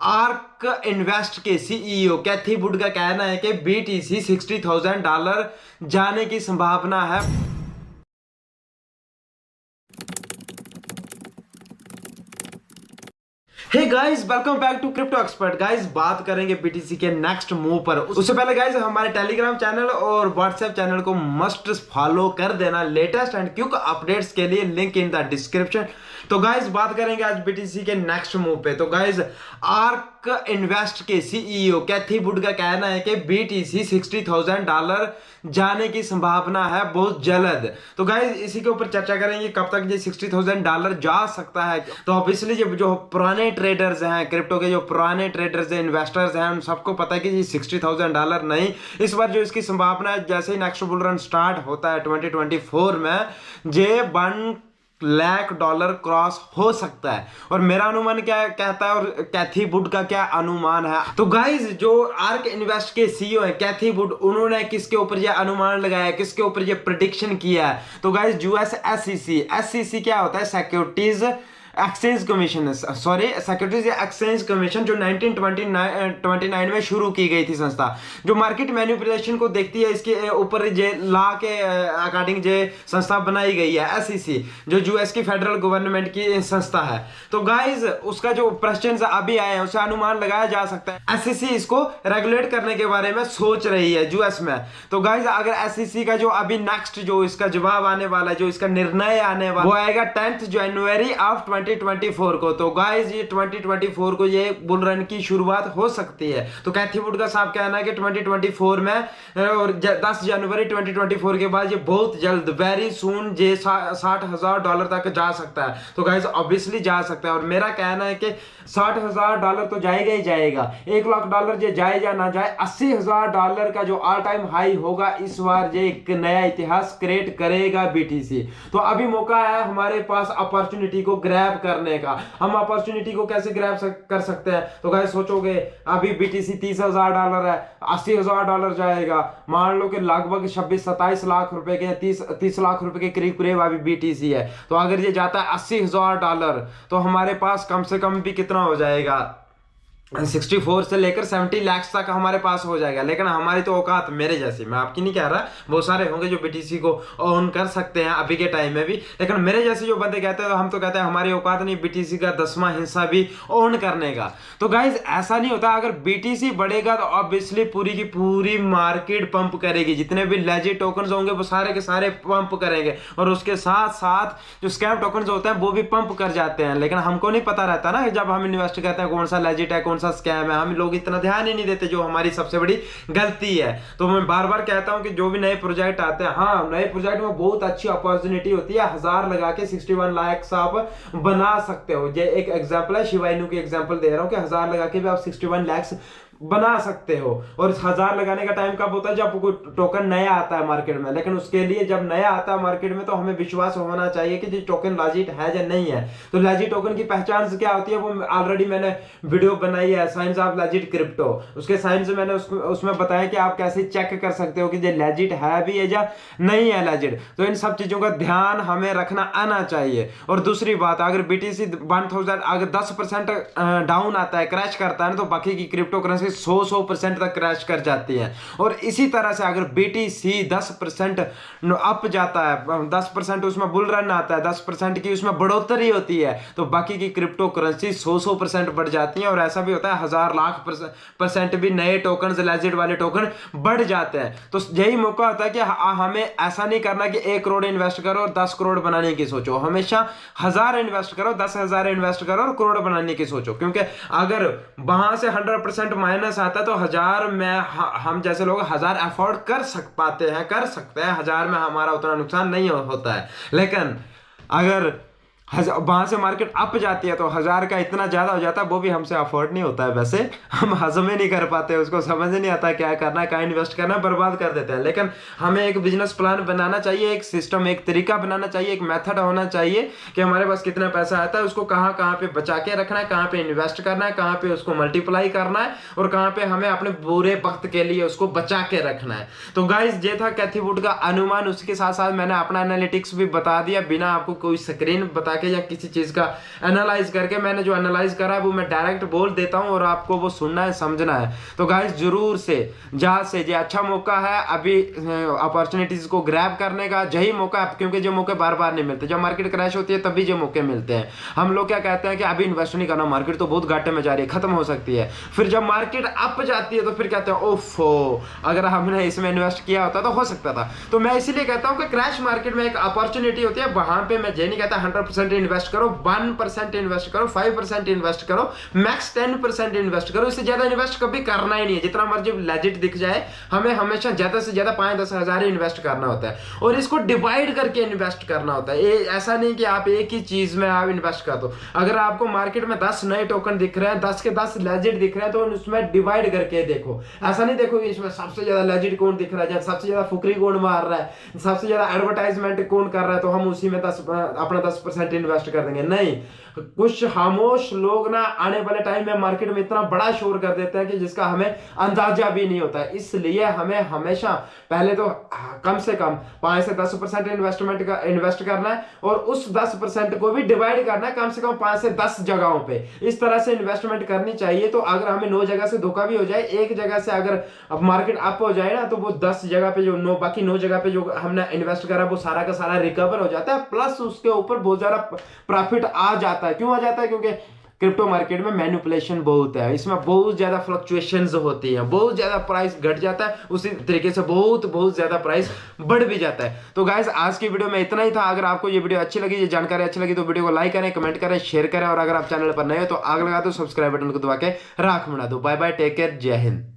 Arc invest के CEO Kaithi would का कहना है कि बीटीसी $60,000 जाने की संभावना है। Hey guys, welcome back to crypto expert. Guys, बात करेंगे बीटीसी के नेक्स्ट मूव पर। उससे पहले गाइस, हमारे टेलीग्राम चैनल और व्हाट्सएप चैनल को मस्ट फॉलो कर देना लेटेस्ट एंड क्विक अपडेट्स के लिए, लिंक इन द डिस्क्रिप्शन। तो गाइस, बात करेंगे आज बीटीसी के नेक्स्ट मूव पे। तो गाइस, आर्क इन्वेस्ट के सीईओ कैथी वुड का कहना है कि बीटीसी $60,000 जाने की संभावना है बहुत जल्द। तो गाइस, इसी के ऊपर चर्चा करेंगे कब तक ये $60,000 जा सकता है। तो ऑब्वियसली जो पुराने ट्रेडर्स हैं, क्रिप्टो के जो पुराने ट्रेडर्स हैं, इन्वेस्टर्स हैं, उन सबको पता है कि ये $60,000 नहीं, इस बार जो इसकी संभावना है, जैसे ही नेक्स्ट बुल रन स्टार्ट होता है 2024 में, ये $1 लाख क्रॉस हो सकता है। और मेरा अनुमान क्या कहता है और कैथी वुड का क्या अनुमान है। तो गाइस, जो आर्क इन्वेस्ट के सीईओ है कैथी वुड, उन्होंने किसके ऊपर ये अनुमान लगाया, किसके ऊपर ये प्रेडिक्शन किया है। तो गाइस, यूएस एसईसी क्या होता है, securities exchange commission, sorry securities exchange commission, जो 1929 में शुरू की गई थी संस्था, जो मार्केट मैनिपुलेशन को देखती है। इसके ऊपर जे लॉ के अकॉर्डिंग जे संस्था बनाई गई है एसईसी, जो यूएस की फेडरल गवर्नमेंट की संस्था है। तो गाइस, उसका जो प्रश्न अभी आए हैं, उसे अनुमान लगाया जा सकता है। एसईसी इसको रेगुलेट करने के बारे में सोच रही है यूएस में। तो गाइस, अगर एसईसी का जो अभी नेक्स्ट जो इसका जवाब आने वाला है, जो इसका निर्णय आने वाला, वो आएगा 10 जनवरी ऑफ 2024 को। तो गाइस, ये 2024 को ये बुल रन की शुरुआत हो सकती है। तो कैथी वुड का साहब कहना है कि 2024 में और 10 जनवरी 2024 के बाद ये बहुत जल्द, वेरी सून, ये $60,000 तक जा सकता है। तो गाइस, ऑब्वियसली जा सकता है। और मेरा कहना है कि $60,000 तो जाएगा ही जाएगा। $1 लाख ये जाए या ना जाए, $80,000 का जो ऑल टाइम हाई होगा, इस बार ये एक नया इतिहास क्रिएट करेगा बीटीसी। तो अभी मौका है हमारे पास अपॉर्चुनिटी को ग्रैब करने का। हम अपॉर्चुनिटी को कैसे ग्रैब कर सकते हैं। तो गाइस, सोचोगे अभी बीटीसी $30,000 है, $80,000 जाएगा, मान लो कि लगभग 26-27 लाख रुपए के, 30 लाख रुपए के करीब करीब अभी बीटीसी है। तो अगर ये जाता है $80,000, तो हमारे पास कम से कम भी कितना हो जाएगा, 64 से लेकर 70 लाख तक हमारे पास हो जाएगा। लेकिन हमारी तो औकात, मेरे जैसी, मैं आपकी नहीं कह रहा, बहुत सारे होंगे जो बीटीसी को ओन कर सकते हैं अभी के टाइम में भी, लेकिन मेरे जैसे जो बंदे कहते हैं, तो हम तो कहते हैं हमारी औकात नहीं बीटीसी का 10वां हिस्सा भी ओन करने का। तो गाइज, ऐसा नहीं होता। अगर बीटीसी बढ़ेगा तो ऑब्वियसली पूरी की पूरी मार्केट पंप करेगी, जितने भी लेजिट टोकन होंगे वो सारे के सारे पंप करेंगे, और उसके साथ साथ जो स्कैम टोकन होते हैं वो भी पंप कर जाते हैं। लेकिन हमको नहीं पता रहता ना, जब हम इन्वेस्ट करते हैं, कौन सा लेजिट है, कौन सा स्कैम है, हम लोग इतना ध्यान ही नहीं देते, जो हमारी सबसे बड़ी गलती है। तो मैं बार बार कहता हूं कि जो भी नए प्रोजेक्ट आते हैं, हाँ, नए प्रोजेक्ट में बहुत अच्छी अपॉर्चुनिटी होती है। 1000 लगा के 61 लाख आप बना सकते हो। ये एक एग्जांपल है, शिवा इनू की एग्जांपल दे रहा हूं कि 1000 लगा के भी आप 61 लाख बना सकते हो। और 1000 लगाने का टाइम कब होता है, जब कोई टोकन नया आता है मार्केट में। लेकिन उसके लिए जब नया आता है मार्केट में, तो हमें विश्वास होना चाहिए कि ये टोकन लॉजिट है या नहीं है। तो लॉजिट टोकन की पहचान से क्या होती है, वो ऑलरेडी मैंने वीडियो बनाई है, साइंस ऑफ लॉजिट क्रिप्टो। उसके साइंस मैंने उसमें बताया कि आप कैसे चेक कर सकते हो कि ये लॉजिट है भी है या नहीं है लॉजिट। तो इन सब चीजों का ध्यान हमें रखना आना चाहिए। और दूसरी बात, अगर बीटीसी 1000 अगर 10% डाउन आता है, क्रैश करता है ना, तो बाकी की क्रिप्टो करेंसी 100% तक क्रैश कर जाती है। और इसी तरह से अगर बीटीसी 10% अप जाता है, 10% उसमें बुल रन आता है, 10% की उसमें बढ़ोतरी होती है, तो बाकी की क्रिप्टो करेंसी 100% बढ़ जाती है। और ऐसा भी होता है 1000 लाख % भी नए टोकन, लेजिट वाले टोकन बढ़ जाते हैं। तो यही मौका होता है कि हमें ऐसा नहीं करना कि 1 करोड़ इन्वेस्ट करो और 10 करोड़ बनाने की सोचो। हमेशा 1000 इन्वेस्ट करो, 10,000 इन्वेस्ट करो और करोड़ बनाने की सोचो। क्योंकि अगर वहां से 100% माइनस आता है, तो 1000 में हम जैसे लोग 1000 अफोर्ड कर सकते हैं। 1000 में हमारा उतना नुकसान नहीं होता है। लेकिन अगर वहां से मार्केट अप जाती है, तो 1000 का इतना ज्यादा हो जाता है, वो भी हमसे अफोर्ड नहीं होता है। वैसे हम हजम ही नहीं कर पाते, उसको समझ नहीं आता क्या करना है, कहाँ इन्वेस्ट करना है, बर्बाद कर देते हैं। लेकिन हमें एक बिजनेस प्लान बनाना चाहिए, एक सिस्टम, एक तरीका बनाना चाहिए, एक मेथड होना चाहिए कि हमारे पास कितना पैसा आता है, उसको कहाँ कहाँ पे बचा के रखना है, कहाँ पे इन्वेस्ट करना है, कहाँ पे उसको मल्टीप्लाई करना है, और कहाँ पे हमें अपने बुरे वक्त के लिए उसको बचा के रखना है। तो गाइस, ये था कैथी वुड का अनुमान। उसके साथ साथ मैंने अपना एनालिटिक्स भी बता दिया, बिना आपको कोई स्क्रीन बताए बना के या किसी चीज का एनालाइज करके, मैंने जो एनालाइज करा है वो मैं डायरेक्ट बोल देता हूँ और आपको वो सुनना है, समझना है। तो गाइस जरूर से जहां से ये अच्छा मौका है अभी अपॉर्चुनिटीज को ग्रैब करने का, यही मौका है, क्योंकि जो मौके बार बार नहीं मिलते। जब मार्केट क्रैश होती है तभी जो मौके मिलते हैं। हम लोग क्या कहते हैं कि अभी इन्वेस्ट नहीं करना, मार्केट तो बहुत घाटे में जा रही है, खत्म हो सकती है। फिर जब मार्केट अप जाती है तो फिर कहते हैं ओफो, अगर हमने इसमें इन्वेस्ट किया होता तो हो सकता था। तो मैं इसीलिए कहता हूं कि क्रैश मार्केट में एक अपॉर्चुनिटी होती है, वहां पे मैं ये नहीं कहता 100% इन्वेस्ट करो, 1% इन्वेस्ट करो, 5% इन्वेस्ट करो, मैक्स 10% इन्वेस्ट करो। इससे ज्यादा इन्वेस्ट कभी करना ही नहीं है। जितना मर्जी लेजिट दिख जाए, हमें हमेशा ज्यादा से ज्यादा 5-10 हजार इन्वेस्ट करना होता है और इसको डिवाइड करके इन्वेस्ट करना होता है। ऐसा नहीं कि आप एक ही चीज में आप इन्वेस्ट कर दो। अगर आपको मार्केट में 10 नए टोकन दिख रहे हैं, 10 के 10 लेजिट दिख रहे हैं, तो उसमें डिवाइड करके देखो। ऐसा नहीं देखो कि इसमें सबसे ज्यादा लेजिट कौन दिख रहा है, सबसे ज्यादा फुकरी कौन मार रहा है, सबसे ज्यादा एडवर्टाइजमेंट कौन कर रहा है, तो हम उसी में अपना 10% इन्वेस्ट कर देंगे। नहीं, कुछ खामोश लोग ना आने वाले टाइम में मार्केट में इतना बड़ा शोर कर देते हैं कि जिसका हमें अंदाजा भी नहीं होता है। इसलिए हमें हमेशा पहले तो कम से कम 5 से 10% इन्वेस्ट करना है और उस 10% को भी डिवाइड करना है कम से कम 5 से 10 जगहों पे। इस तरह से इन्वेस्टमेंट करनी चाहिए। तो अगर हमें 9 जगह से धोखा भी हो जाए, एक जगह से अगर अब मार्केट अप हो जाए ना, तो वो 10 जगह पे जो बाकी 9 जगह पे जो हमने इन्वेस्ट करा वो सारा का सारा रिकवर हो जाता है, प्लस उसके ऊपर बहुत ज्यादा प्रॉफिट आ जाता है। क्यों आ जाता है? क्योंकि क्रिप्टो मार्केट में मैनिपुलेशन बहुत है, इसमें बहुत ज्यादा फ्लक्चुएशंस होती हैं, बहुत ज्यादा प्राइस घट जाता है, उसी तरीके से बहुत ज्यादा प्राइस बढ़ भी जाता है। तो गाइस आज की वीडियो में इतना ही था। अगर आपको ये वीडियो अच्छी लगी, ये जानकारी अच्छी लगी, तो वीडियो को लाइक करें, कमेंट करें, शेयर करें और अगर आप चैनल पर नए हो तो आग लगा दो, सब्सक्राइब बटन को दबा के राख बना दो। बाय बाय, टेक केयर, जय हिंद।